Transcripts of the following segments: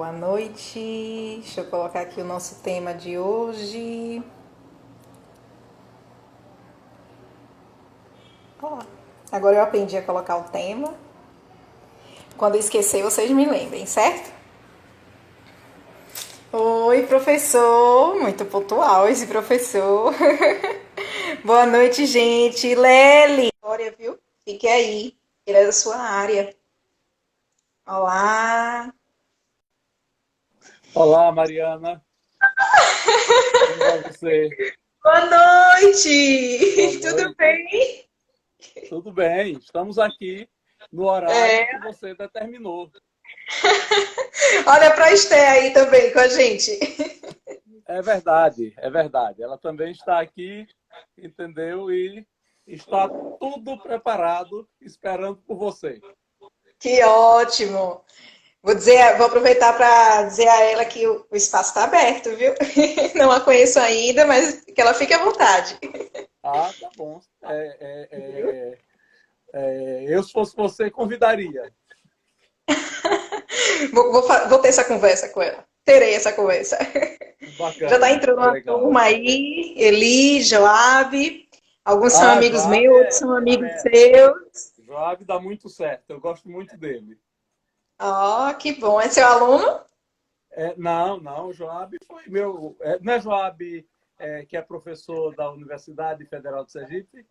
boa noite. Deixa eu colocar aqui o nosso tema de hoje. Ó, agora eu aprendi a colocar o tema. Quando eu esquecer, vocês me lembrem, certo? Oi, professor. Muito pontual esse professor. Boa noite, gente. Lely. Olha, viu? Fique aí. Ele é da sua área. Olá. Olá, Mariana. Como vai você? Boa Boa noite. Tudo noite. bem? Tudo bem? Estamos aqui no horário que É. você determinou. Olha para a Esté aí também com a gente. É verdade, é verdade. Ela também está aqui, entendeu? E está tudo preparado, esperando por você. Que ótimo. Vou aproveitar para dizer a ela que o espaço está aberto, viu? Não a conheço ainda, mas que ela fique à vontade. Ah, tá bom. Eu, se fosse você, convidaria. Vou ter essa conversa com ela. Terei essa conversa. Já está Bacana, entrando uma legal. turma aí, Eli, Joab. Alguns são Ah, amigos Joab meus, outros são é amigos fera. seus. Joab dá muito certo. Eu gosto muito dele. Ó, que bom. É seu aluno? Não, o Joab foi meu. Não é Joab que é professor da Universidade Federal de Sergipe,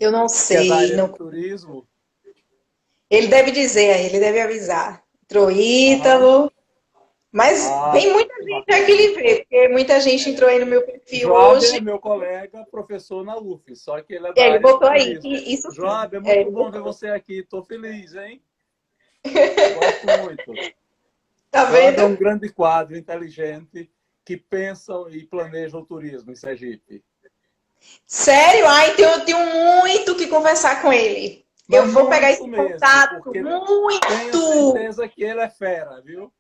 Eu não que é da sei. área de Não. turismo. Ele deve dizer aí, ele deve avisar. Entrou Aham. Ítalo. Mas Ah, vem muita que gente aqui bacana. lhe ver, porque muita gente entrou aí no meu perfil Joab é hoje. meu colega, professor na UF, só que ele é da É, ele área de botou aí, turismo. isso sim. Joab, é É, muito ele bom ver botou. você aqui. Estou feliz, hein? Gosto muito. Tá Joab vendo? é um grande quadro inteligente que pensa e planeja o turismo em Sergipe. Sério? Ah, então eu tenho muito que conversar com ele. Mas Eu vou pegar muito esse mesmo, contato, porque tenha muito! certeza que ele é fera, viu?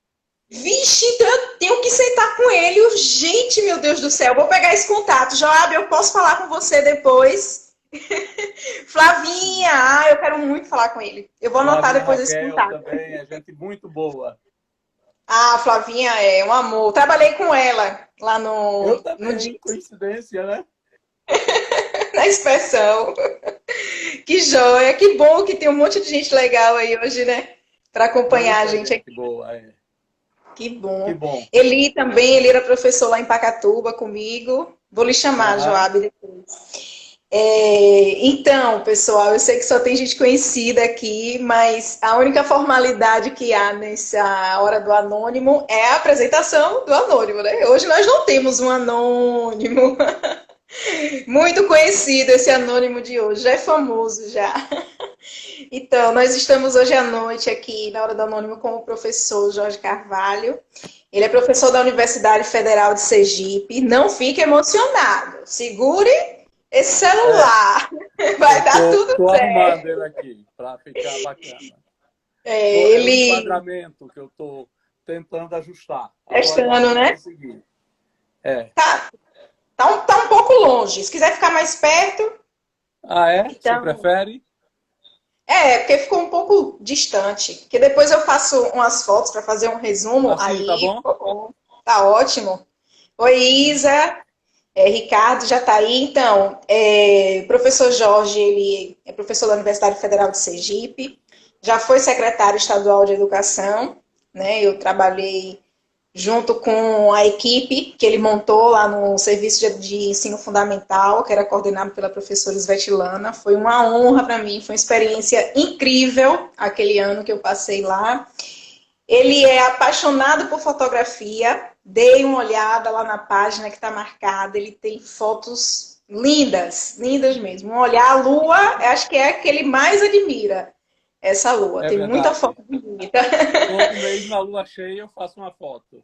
Vixe, então eu tenho que sentar com ele urgente, meu Deus do céu. Vou pegar esse contato. Joab, eu posso falar com você depois? Flavinha, eu quero muito falar com ele. Eu vou anotar Flavinha depois esse Raquel contato. também é gente muito boa. Ah, a Flavinha é um amor. Trabalhei com ela lá Eu no também, DIS, coincidência, né? na inspeção. Que joia, que bom que tem um monte de gente legal aí hoje, né? Para acompanhar a Muita gente gente aqui. boa, é. Que Que bom. bom. Eli também, ele era professor lá em Pacatuba comigo. Vou lhe chamar, Aham. Joab, depois. Então, pessoal, eu sei que só tem gente conhecida aqui, mas a única formalidade que há nessa hora do anônimo é a apresentação do anônimo, né? Hoje nós não temos um anônimo. Muito conhecido esse anônimo de hoje, já é famoso já. Então, nós estamos hoje à noite aqui na Hora do Anônimo com o professor Jorge Carvalho. Ele é professor da Universidade Federal de Sergipe. Não fique emocionado. Segure esse É, celular. eu Vai dar tudo tô arrumando certo. ele aqui para ficar bacana. É o Ele enquadramento que eu tô tentando ajustar. Agora eu acho testando, que eu né? consegui. É. Tá um pouco longe. Se quiser ficar mais perto, Ah, é? Você então. prefere? Porque ficou um pouco distante. Porque depois eu faço umas fotos para fazer um resumo, Assim, tá aí bom? ficou bom. Tá ótimo. Oi, Isa. Ricardo já está aí. Então, o professor Jorge, ele é professor da Universidade Federal de Sergipe, já foi secretário estadual de Educação, né? Eu trabalhei junto com a equipe que ele montou lá no Serviço de Ensino Fundamental, que era coordenado pela professora Svetlana. Foi uma honra para mim, foi uma experiência incrível aquele ano que eu passei lá. Ele é apaixonado por fotografia. Dei uma olhada lá na página que está marcada. Ele tem fotos lindas, lindas mesmo. Um olhar a lua, acho que é a que ele mais admira. Essa lua. É Tem muita verdade. foto bonita. Todo mês na lua cheia eu faço uma foto.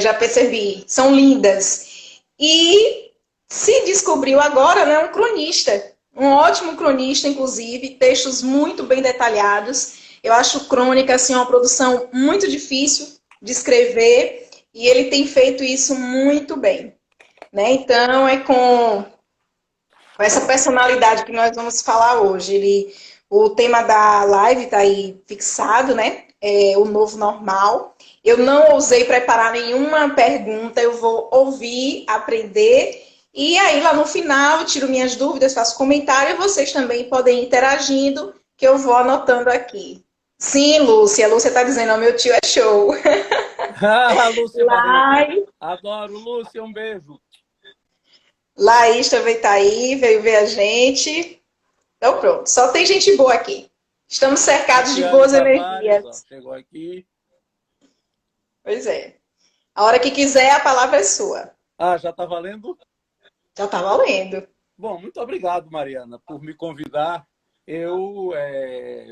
Já percebi. São lindas. E se descobriu agora, né, um cronista. Um ótimo cronista, inclusive, textos muito bem detalhados. Eu acho crônica assim, uma produção muito difícil de escrever e ele tem feito isso muito bem. Né? Então, é com essa personalidade que nós vamos falar hoje. O tema da live está aí fixado, né? o novo normal. Eu não ousei preparar nenhuma pergunta, eu vou ouvir, aprender, e aí lá no final eu tiro minhas dúvidas, faço comentário, e vocês também podem ir interagindo, que eu vou anotando aqui. Sim, Lúcia, a Lúcia está dizendo, o meu tio é show. Ah, Lúcia Barreto. Laís, Adoro, Lúcia, um beijo. Laís também está aí, veio ver a gente. Então pronto, só tem gente boa aqui. Estamos cercados de Cristiane boas Tavares, ó, energias. chegou aqui. Pois é. A hora que quiser, a palavra é sua. Ah, já está valendo? Já está valendo. Bom, muito obrigado, Mariana, por me convidar. Eu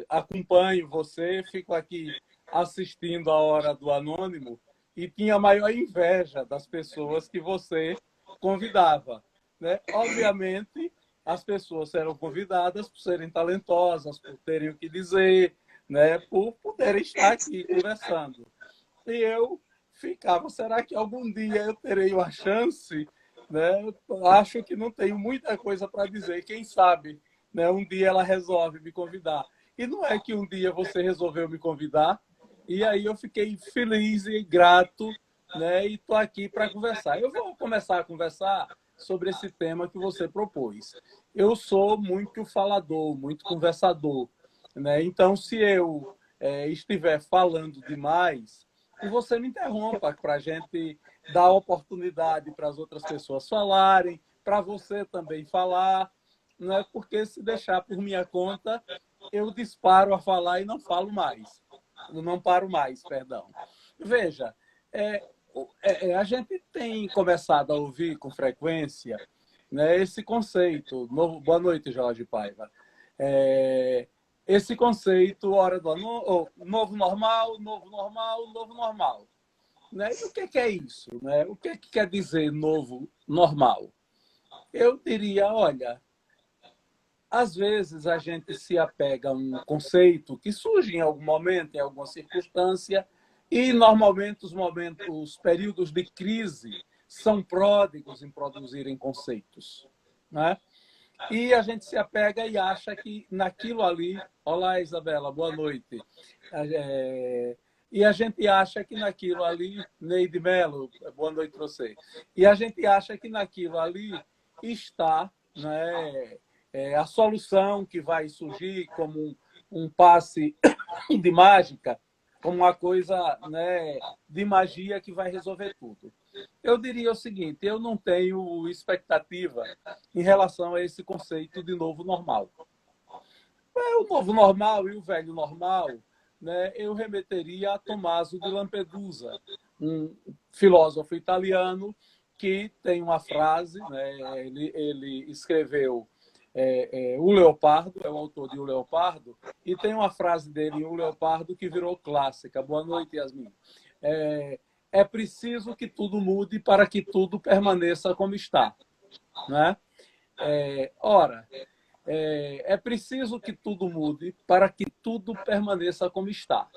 acompanho você, fico aqui assistindo a Hora do Anônimo e tinha a maior inveja das pessoas que você convidava, né? Obviamente, as pessoas serão convidadas por serem talentosas, por terem o que dizer, né? Por poderem estar aqui conversando. E eu ficava, será que algum dia eu terei uma chance? Né? Eu acho que não tenho muita coisa para dizer. Quem sabe, né? Um dia ela resolve me convidar. E não é que um dia você resolveu me convidar, e aí eu fiquei feliz e grato, né? E estou aqui para conversar. Eu vou começar a conversar sobre esse tema que você propôs. Eu sou muito falador, muito conversador, né? Então, se eu estiver falando demais, que você me interrompa para a gente dar oportunidade para as outras pessoas falarem, para você também falar, não é porque se deixar por minha conta, eu disparo a falar e não falo mais. Eu não paro mais, perdão. Veja, a gente tem começado a ouvir com frequência, né, esse conceito. Boa noite, Jorge Paiva. Esse conceito, hora do novo normal, novo normal, novo normal. Né? E o que é isso? Né? O que quer dizer novo normal? Eu diria, olha, às vezes a gente se apega a um conceito que surge em algum momento, em alguma circunstância, e normalmente os períodos de crise são pródigos em produzirem conceitos. Né? E a gente se apega e acha que naquilo ali... Olá, Isabela, boa noite. E a gente acha que naquilo ali... Neide Mello, boa noite para você. E a gente acha que naquilo ali está, né, a solução que vai surgir como um passe de mágica, como uma coisa, né, de magia que vai resolver tudo. Eu diria o seguinte, eu não tenho expectativa em relação a esse conceito de novo normal. O novo normal e o velho normal, né, eu remeteria a Tommaso de Lampedusa, um filósofo italiano que tem uma frase, né, ele escreveu O Leopardo, é o autor de O Leopardo, e tem uma frase dele em O Leopardo que virou clássica. Boa noite, Yasmin. É preciso que tudo mude para que tudo permaneça como está. Né? Ora, é preciso que tudo mude para que tudo permaneça como está.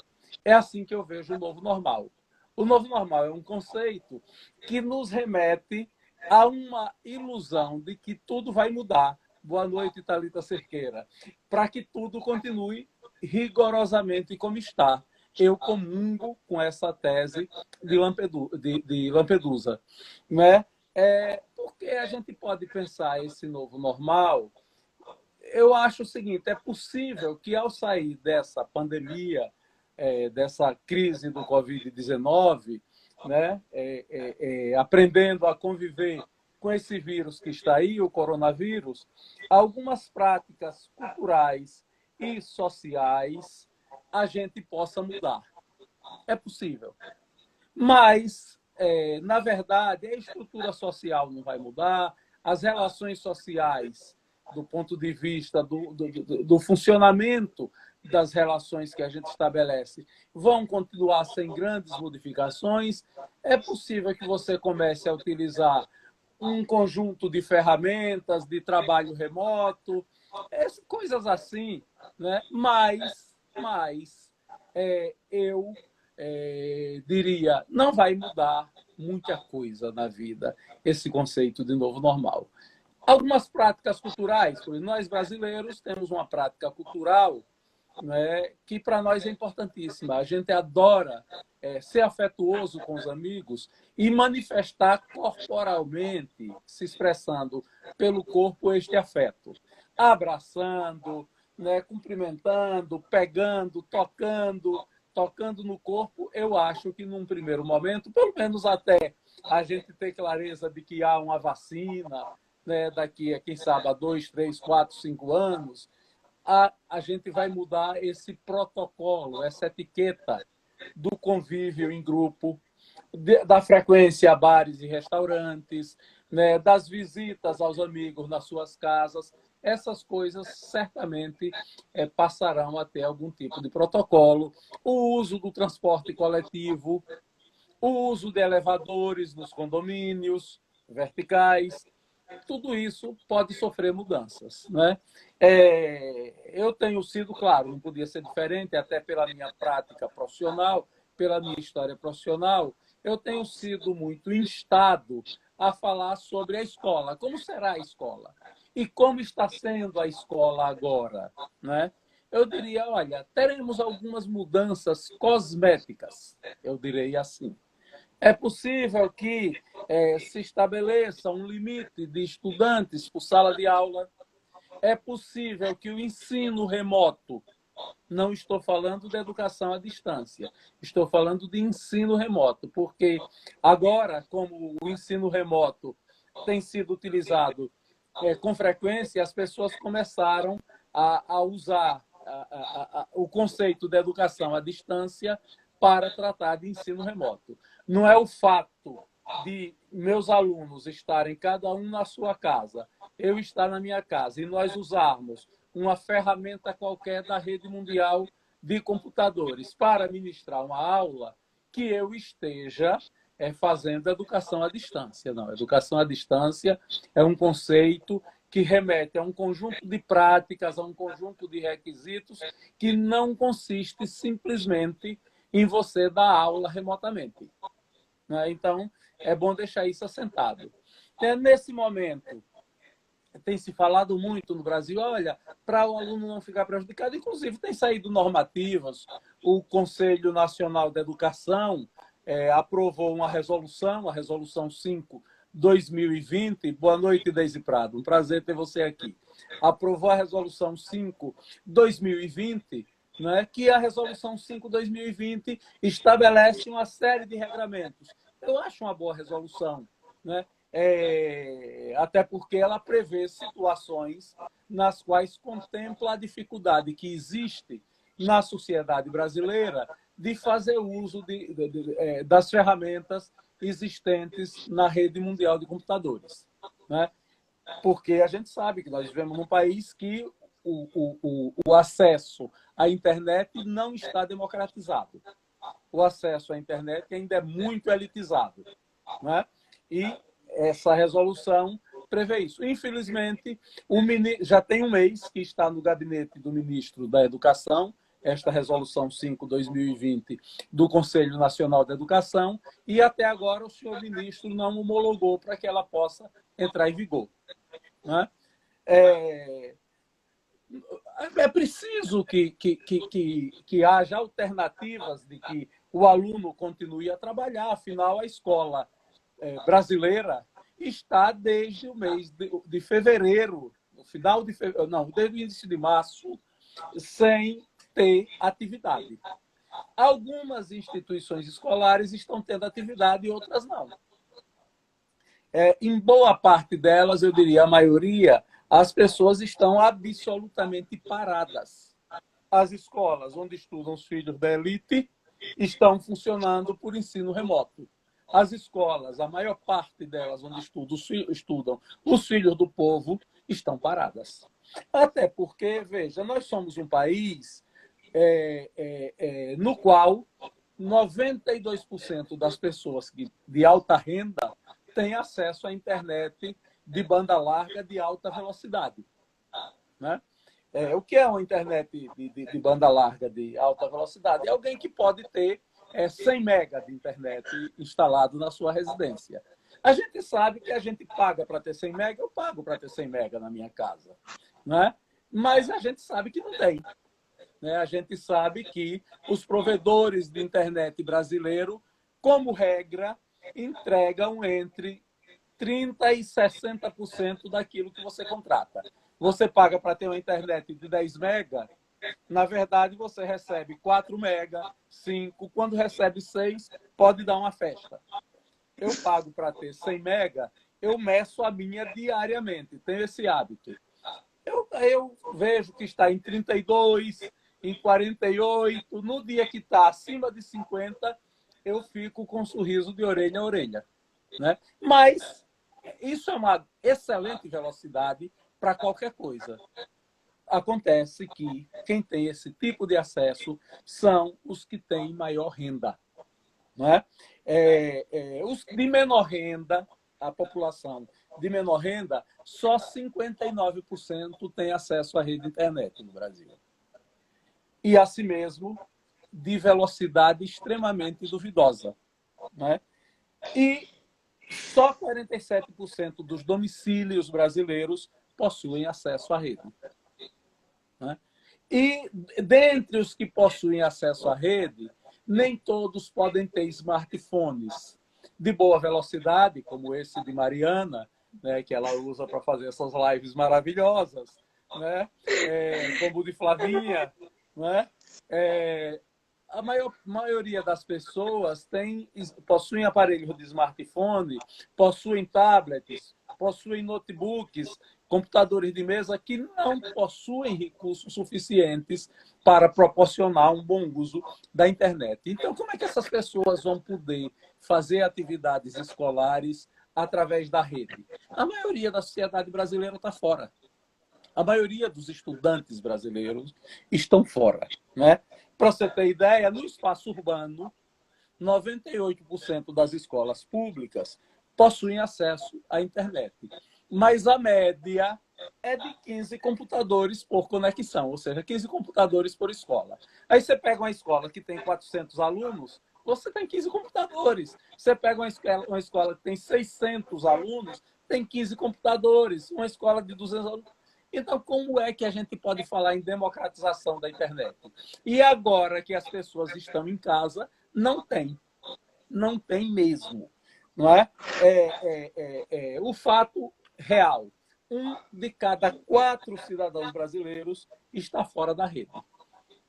É assim que eu vejo o novo normal. O novo normal é um conceito que nos remete a uma ilusão de que tudo vai mudar. Boa noite, Thalita Cerqueira. Para que tudo continue rigorosamente como está. Eu comungo com essa tese de Lampedusa. Né? Porque a gente pode pensar esse novo normal. Eu acho o seguinte, é possível que ao sair dessa pandemia, dessa crise do Covid-19, né, aprendendo a conviver com esse vírus que está aí, o coronavírus, algumas práticas culturais e sociais a gente possa mudar. É possível. Mas, na verdade, a estrutura social não vai mudar, as relações sociais, do ponto de vista do funcionamento das relações que a gente estabelece, vão continuar sem grandes modificações. É possível que você comece a utilizar um conjunto de ferramentas de trabalho remoto, coisas assim, né? Mas eu diria, não vai mudar muita coisa na vida esse conceito de novo normal. Algumas práticas culturais, nós brasileiros temos uma prática cultural né, que para nós é importantíssima. A gente adora ser afetuoso com os amigos e manifestar corporalmente, se expressando pelo corpo este afeto. Abraçando, né, cumprimentando, pegando, tocando no corpo, eu acho que num primeiro momento, pelo menos até a gente ter clareza de que há uma vacina, né, daqui a, quem sabe, a 2, 3, 4, 5 anos, a gente vai mudar esse protocolo, essa etiqueta do convívio em grupo, da frequência a bares e restaurantes, né, das visitas aos amigos nas suas casas. Essas coisas certamente passarão a ter algum tipo de protocolo. O uso do transporte coletivo, o uso de elevadores nos condomínios verticais, tudo isso pode sofrer mudanças, né? Eu tenho sido, claro, não podia ser diferente, até pela minha prática profissional, pela minha história profissional, eu tenho sido muito instado a falar sobre a escola. Como será a escola? E como está sendo a escola agora, né? Eu diria, olha, teremos algumas mudanças cosméticas, eu direi assim. É possível que se estabeleça um limite de estudantes por sala de aula. É possível que o ensino remoto, não estou falando de educação à distância, estou falando de ensino remoto, porque agora, como o ensino remoto tem sido utilizado com frequência, as pessoas começaram a usar o conceito de educação à distância para tratar de ensino remoto. Não é o fato de meus alunos estarem cada um na sua casa, eu estar na minha casa, e nós usarmos uma ferramenta qualquer da rede mundial de computadores para ministrar uma aula, que eu esteja fazendo educação à distância. Não, educação à distância é um conceito que remete a um conjunto de práticas, a um conjunto de requisitos que não consiste simplesmente em você dar aula remotamente. Então, é bom deixar isso assentado. Nesse momento, tem se falado muito no Brasil, olha, para o aluno não ficar prejudicado, inclusive tem saído normativas, o Conselho Nacional de Educação aprovou uma resolução, a Resolução 5/2020, boa noite, Deise Prado, um prazer ter você aqui, aprovou a Resolução 5/2020, né, que a Resolução 5/2020 estabelece uma série de regramentos. Eu acho uma boa resolução, né? Até porque ela prevê situações nas quais contempla a dificuldade que existe na sociedade brasileira de fazer uso das ferramentas existentes na rede mundial de computadores, né? Porque a gente sabe que nós vivemos num país que o acesso à internet não está democratizado. O acesso à internet ainda é muito elitizado, né? E essa resolução prevê isso. Infelizmente, já tem um mês que está no gabinete do ministro da Educação, esta resolução 5/2020 do Conselho Nacional da Educação, e até agora o senhor ministro não homologou para que ela possa entrar em vigor, né? É preciso que haja alternativas de que o aluno continue a trabalhar, afinal, a escola brasileira está desde o mês de fevereiro, no final de fevereiro, não, desde o início de março, sem ter atividade. Algumas instituições escolares estão tendo atividade e outras não. Em boa parte delas, eu diria a maioria, as pessoas estão absolutamente paradas. As escolas onde estudam os filhos da elite estão funcionando por ensino remoto. As escolas, a maior parte delas onde estudam os filhos do povo, estão paradas. Até porque, veja, nós somos um país no qual 92% das pessoas de alta renda têm acesso à internet de banda larga de alta velocidade, né? O que é uma internet de banda larga de alta velocidade? É alguém que pode ter 100 mega de internet instalado na sua residência. A gente sabe que a gente paga para ter 100 mega, eu pago para ter 100 mega na minha casa, né? Mas a gente sabe que não tem. né? A gente sabe que os provedores de internet brasileiro, como regra, entregam entre 30% e 60% daquilo que você contrata. Você paga para ter uma internet de 10 mega, na verdade você recebe 4 mega, 5, quando recebe 6, pode dar uma festa. Eu pago para ter 100 mega, eu meço a minha diariamente, tenho esse hábito. Eu vejo que está em 32, em 48, no dia que está acima de 50, eu fico com um sorriso de orelha a orelha, né? Mas isso é uma excelente velocidade para qualquer coisa. Acontece que quem tem esse tipo de acesso são os que têm maior renda, não é? Os de menor renda, a população de menor renda, só 59% tem acesso à rede de internet no Brasil. E, assim mesmo, de velocidade extremamente duvidosa, né? E só 47% dos domicílios brasileiros possuem acesso à rede, né? E, dentre os que possuem acesso à rede, nem todos podem ter smartphones de boa velocidade, como esse de Mariana, né, que ela usa para fazer essas lives maravilhosas, né? Como o de Flavinha, né? A maioria das pessoas possuem aparelhos de smartphone, possuem tablets, possuem notebooks, computadores de mesa que não possuem recursos suficientes para proporcionar um bom uso da internet. Então, como é que essas pessoas vão poder fazer atividades escolares através da rede? A maioria da sociedade brasileira está fora. A maioria dos estudantes brasileiros estão fora, né? Para você ter ideia, no espaço urbano, 98% das escolas públicas possuem acesso à internet. Mas a média é de 15 computadores por conexão, ou seja, 15 computadores por escola. Aí você pega uma escola que tem 400 alunos, você tem 15 computadores. Você pega uma escola que tem 600 alunos, tem 15 computadores. Uma escola de 200 alunos. Então, como é que a gente pode falar em democratização da internet? E agora que as pessoas estão em casa, não tem. Não tem mesmo. Não é? O fato real. 1 de cada 4 cidadãos brasileiros está fora da rede.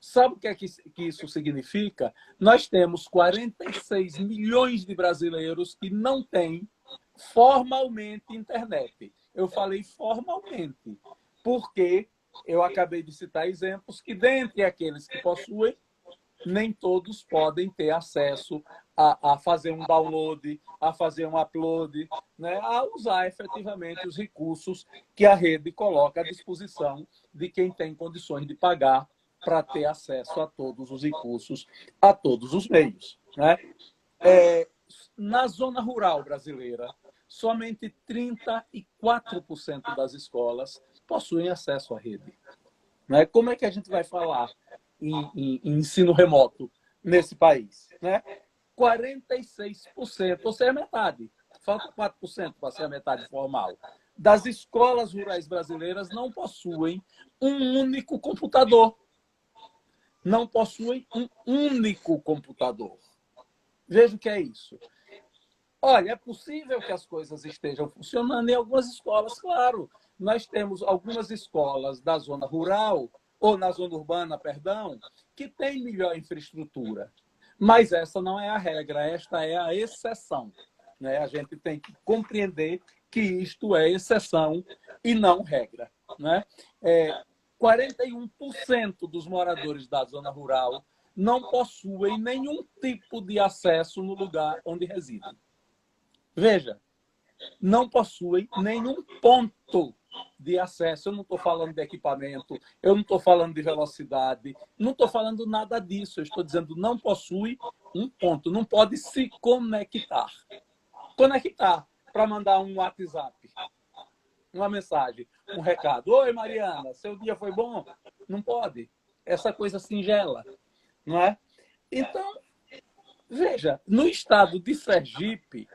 Sabe o que é que isso significa? Nós temos 46 milhões de brasileiros que não têm formalmente internet. Eu falei formalmente, porque eu acabei de citar exemplos que, dentre aqueles que possuem, nem todos podem ter acesso a fazer um download, a fazer um upload, né? A usar efetivamente os recursos que a rede coloca à disposição de quem tem condições de pagar para ter acesso a todos os recursos, a todos os meios, né? Na zona rural brasileira, somente 34% das escolas possuem acesso à rede. Né? Como é que a gente vai falar em ensino remoto nesse país? Né? 46%, ou seja, metade. Falta 4% para ser a metade formal. Das escolas rurais brasileiras não possuem um único computador. Não possuem um único computador. Veja o que é isso. Olha, é possível que as coisas estejam funcionando em algumas escolas, claro. Nós temos algumas escolas da zona rural, ou na zona urbana, perdão, que têm melhor infraestrutura. Mas essa não é a regra, esta é a exceção. Né? A gente tem que compreender que isto é exceção e não regra. Né? 41% dos moradores da zona rural não possuem nenhum tipo de acesso no lugar onde residem. Veja, não possuem nenhum ponto de acesso. Eu não estou falando de equipamento, eu não estou falando de velocidade, não estou falando nada disso. Eu estou dizendo não possui um ponto, não pode se conectar. Conectar para mandar um WhatsApp, uma mensagem, um recado. Oi, Mariana, seu dia foi bom? Não pode. Essa coisa singela, não é? Então, veja, no estado de Sergipe,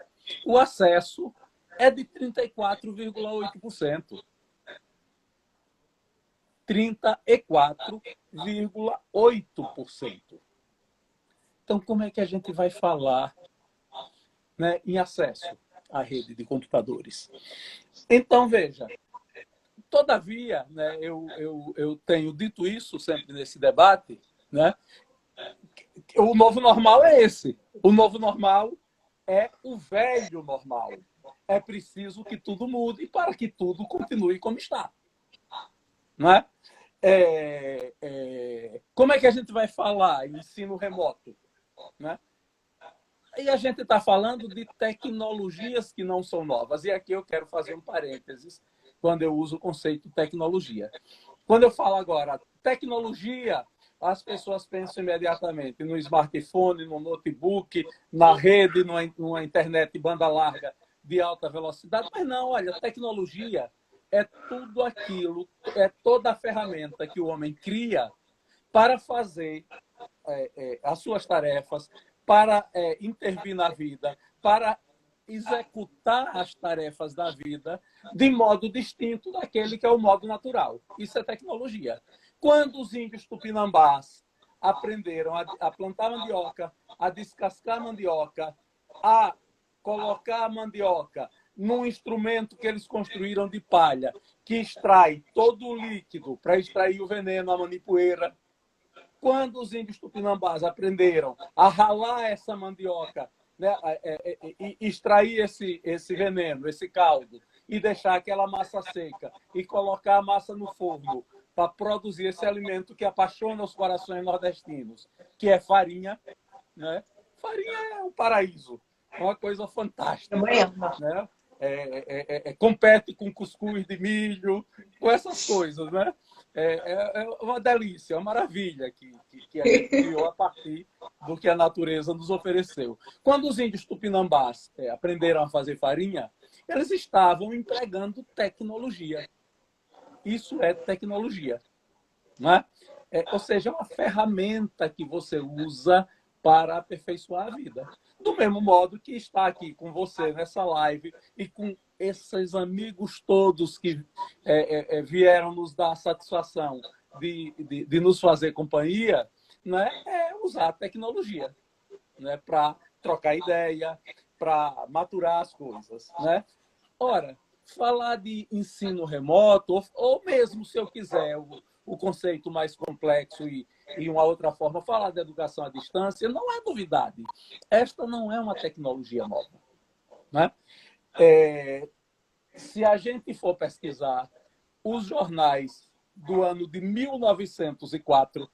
o acesso é de 34,8%. 34,8%. Então, como é que a gente vai falar, né, em acesso à rede de computadores? Então, veja, todavia, né, eu tenho dito isso sempre nesse debate, né, o novo normal é esse. O novo normal é o velho normal. É preciso que tudo mude para que tudo continue como está. Não é? Como é que a gente vai falar em ensino remoto? Né? E a gente está falando de tecnologias que não são novas. E aqui eu quero fazer um parênteses quando eu uso o conceito tecnologia. Quando eu falo agora tecnologia, as pessoas pensam imediatamente no smartphone, no notebook, na rede, numa internet banda larga de alta velocidade. Mas não, olha, tecnologia é tudo aquilo, é toda a ferramenta que o homem cria para fazer as suas tarefas, para intervir na vida, para executar as tarefas da vida de modo distinto daquele que é o modo natural. Isso é tecnologia. Quando os índios tupinambás aprenderam a plantar mandioca, a descascar mandioca, a colocar a mandioca num instrumento que eles construíram de palha, que extrai todo o líquido para extrair o veneno, a manipoeira. Quando os índios tupinambás aprenderam a ralar essa mandioca, né, e extrair esse veneno, esse caldo, e deixar aquela massa seca, e colocar a massa no forno para produzir esse alimento que apaixona os corações nordestinos, que é farinha, né? Farinha é um paraíso, é uma coisa fantástica. Né? Compete com cuscuz de milho, com essas coisas, né? É uma delícia, é uma maravilha que a gente criou a partir do que a natureza nos ofereceu. Quando os índios tupinambás aprenderam a fazer farinha, eles estavam empregando tecnologia. Isso é tecnologia. Não é? Ou seja, é uma ferramenta que você usa para aperfeiçoar a vida. Do mesmo modo que está aqui com você nessa live e com esses amigos todos que vieram nos dar a satisfação de nos fazer companhia, né? É usar a tecnologia, né? Para trocar ideia, para maturar as coisas. Né? Ora, falar de ensino remoto, ou mesmo, se eu quiser, o conceito mais complexo e uma outra forma, falar de educação à distância, não é novidade. Esta não é uma tecnologia nova. Né? Se a gente for pesquisar os jornais do ano de 1904,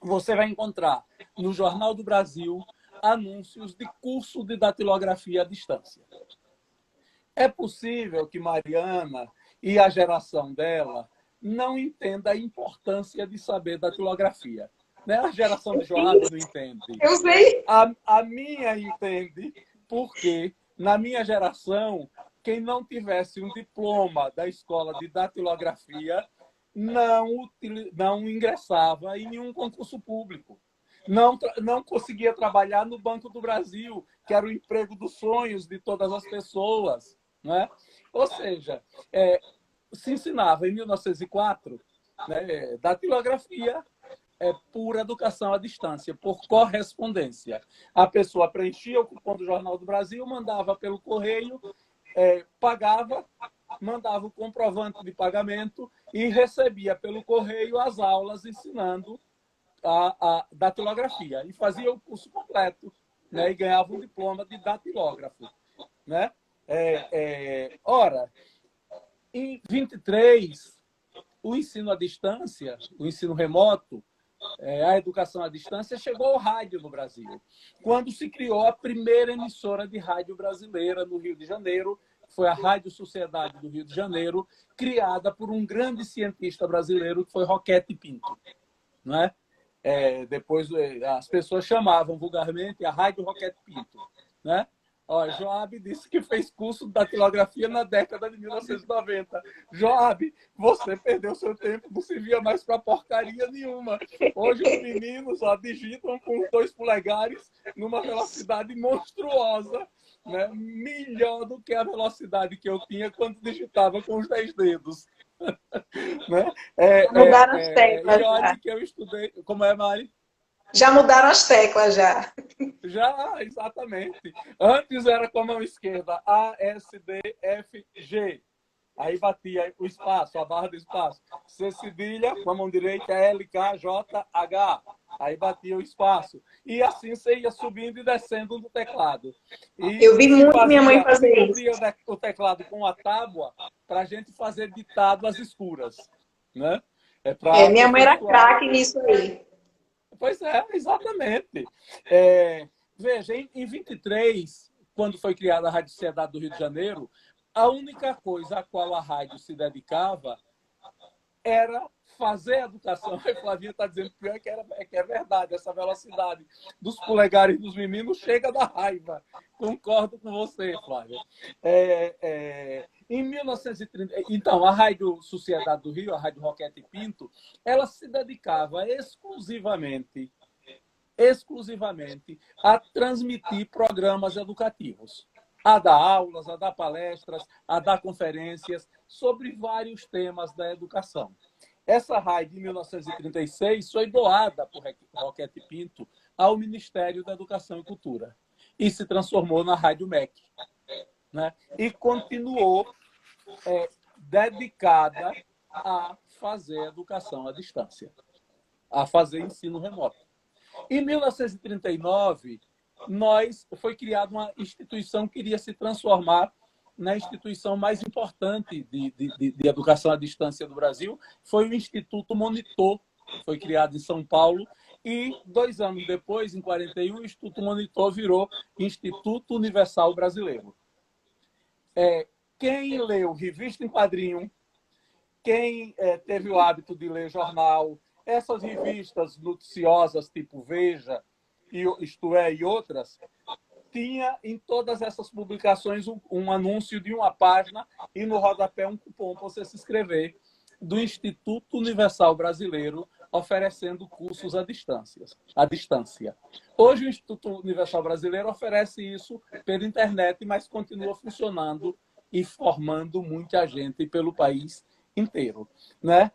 você vai encontrar no Jornal do Brasil anúncios de curso de datilografia à distância. É possível que Mariana e a geração dela não entenda a importância de saber datilografia. Né? A geração de Joab não entende. Eu sei. A minha entende, porque na minha geração, quem não tivesse um diploma da escola de datilografia não ingressava em nenhum concurso público. Não conseguia trabalhar no Banco do Brasil, que era o emprego dos sonhos de todas as pessoas. Né? Ou seja, se ensinava em 1904, né, datilografia pura educação à distância, por correspondência. A pessoa preenchia o cupom do Jornal do Brasil, mandava pelo correio, pagava, mandava o comprovante de pagamento e recebia pelo correio as aulas ensinando a datilografia. E fazia o curso completo, né, e ganhava um diploma de datilógrafo. Né? Ora, em 23, o ensino à distância, o ensino remoto, a educação à distância, chegou ao rádio no Brasil. Quando se criou a primeira emissora de rádio brasileira no Rio de Janeiro, foi a Rádio Sociedade do Rio de Janeiro, criada por um grande cientista brasileiro, que foi Roquete Pinto. Não é? Depois as pessoas chamavam vulgarmente a Rádio Roquete Pinto. Né? Joab disse que fez curso de datilografia na década de 1990. Joab, você perdeu seu tempo, não servia mais para porcaria nenhuma. Hoje os meninos digitam com 2 polegares numa velocidade monstruosa, né? Melhor do que a velocidade que eu tinha quando digitava com os 10 dedos. Né? Já mudaram as E teclas olha já. que eu estudei. Como é, Mari? Já mudaram as teclas já. Já, exatamente. Antes era com a mão esquerda, A, S, D, F, G. Aí batia o espaço, a barra do espaço. C cedilha, com a mão direita, L, K, J, H. Aí batia o espaço. E assim você ia subindo e descendo no teclado. E Eu vi muito minha mãe se fazer isso. cobria o teclado com a tábua para a gente fazer ditado às escuras. Né? É para Minha mãe era aperfeiçoar. craque nisso aí. Pois é, exatamente. Veja, em 23, quando foi criada a Rádio Sociedade do Rio de Janeiro, a única coisa a qual a rádio se dedicava era fazer a educação. A Flavinha está dizendo que é verdade, essa velocidade dos polegares dos meninos chega da raiva. Concordo com você, Flávia. Em 1930, então, a Rádio Sociedade do Rio, a Rádio Roquete Pinto, ela se dedicava exclusivamente a transmitir programas educativos, a dar aulas, a dar palestras, a dar conferências sobre vários temas da educação. Essa rádio, em 1936, foi doada por Roquete Pinto ao Ministério da Educação e Cultura e se transformou na Rádio MEC. Né? E continuou dedicada a fazer educação à distância, a fazer ensino remoto. Em 1939, foi criada uma instituição que iria se transformar na instituição mais importante de educação à distância do Brasil, foi o Instituto Monitor, foi criado em São Paulo, e 2 anos depois, em 41, o Instituto Monitor virou Instituto Universal Brasileiro. Quem leu revista em quadrinho, quem teve o hábito de ler jornal, essas revistas noticiosas tipo Veja, Isto É e outras, tinha em todas essas publicações um anúncio de uma página e no rodapé um cupom para você se inscrever do Instituto Universal Brasileiro, oferecendo cursos à distância. Hoje o Instituto Universal Brasileiro oferece isso pela internet, mas continua funcionando e formando muita gente pelo país inteiro. Né?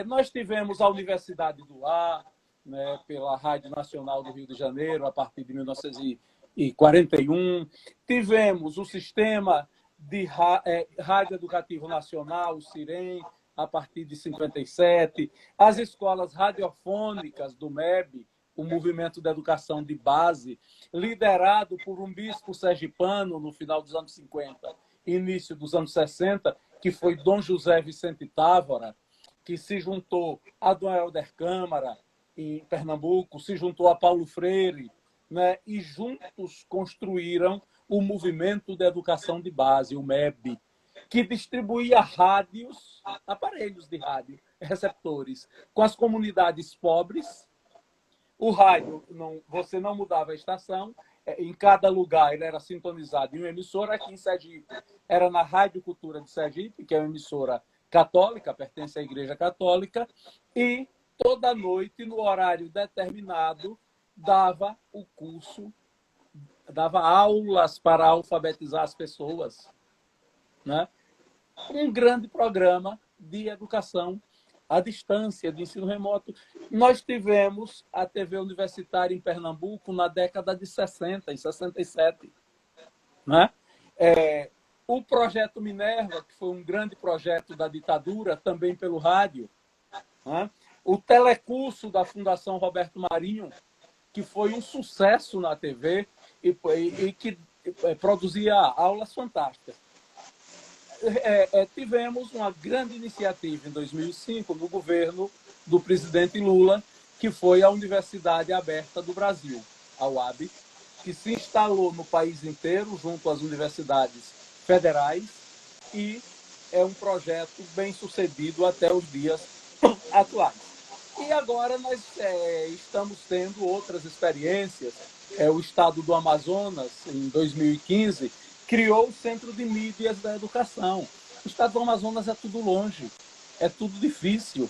Nós tivemos a Universidade do Ar, né, pela Rádio Nacional do Rio de Janeiro, a partir de 1941. Tivemos o Sistema de Rádio Educativo Nacional, o CIREM, a partir de 57. As escolas radiofônicas do MEB, o Movimento de Educação de Base, liderado por um bispo sergipano no final dos anos 50, início dos anos 60, que foi Dom José Vicente Távora, que se juntou a Dom Helder Câmara, em Pernambuco, se juntou a Paulo Freire, né? E juntos construíram o Movimento de Educação de Base, o MEB, que distribuía rádios, aparelhos de rádio, receptores, com as comunidades pobres. O rádio, você não mudava a estação, em cada lugar ele era sintonizado em uma emissora. Aqui em Sergipe era na Rádio Cultura de Sergipe, que é uma emissora católica, pertence à Igreja Católica, e toda noite, no horário determinado, dava o curso, dava aulas para alfabetizar as pessoas. Né? Um grande programa de educação à distância, de ensino remoto. Nós tivemos a TV universitária em Pernambuco na década de 60, em 67. Né? O projeto Minerva, que foi um grande projeto da ditadura, também pelo rádio. Né? O telecurso da Fundação Roberto Marinho, que foi um sucesso na TV e que produzia aulas fantásticas. Tivemos uma grande iniciativa em 2005 no governo do presidente Lula, que foi a Universidade Aberta do Brasil, a UAB, que se instalou no país inteiro junto às universidades federais e é um projeto bem sucedido até os dias atuais. E agora nós estamos tendo outras experiências. O estado do Amazonas, em 2015, criou o Centro de Mídias da Educação. O estado do Amazonas é tudo longe, é tudo difícil.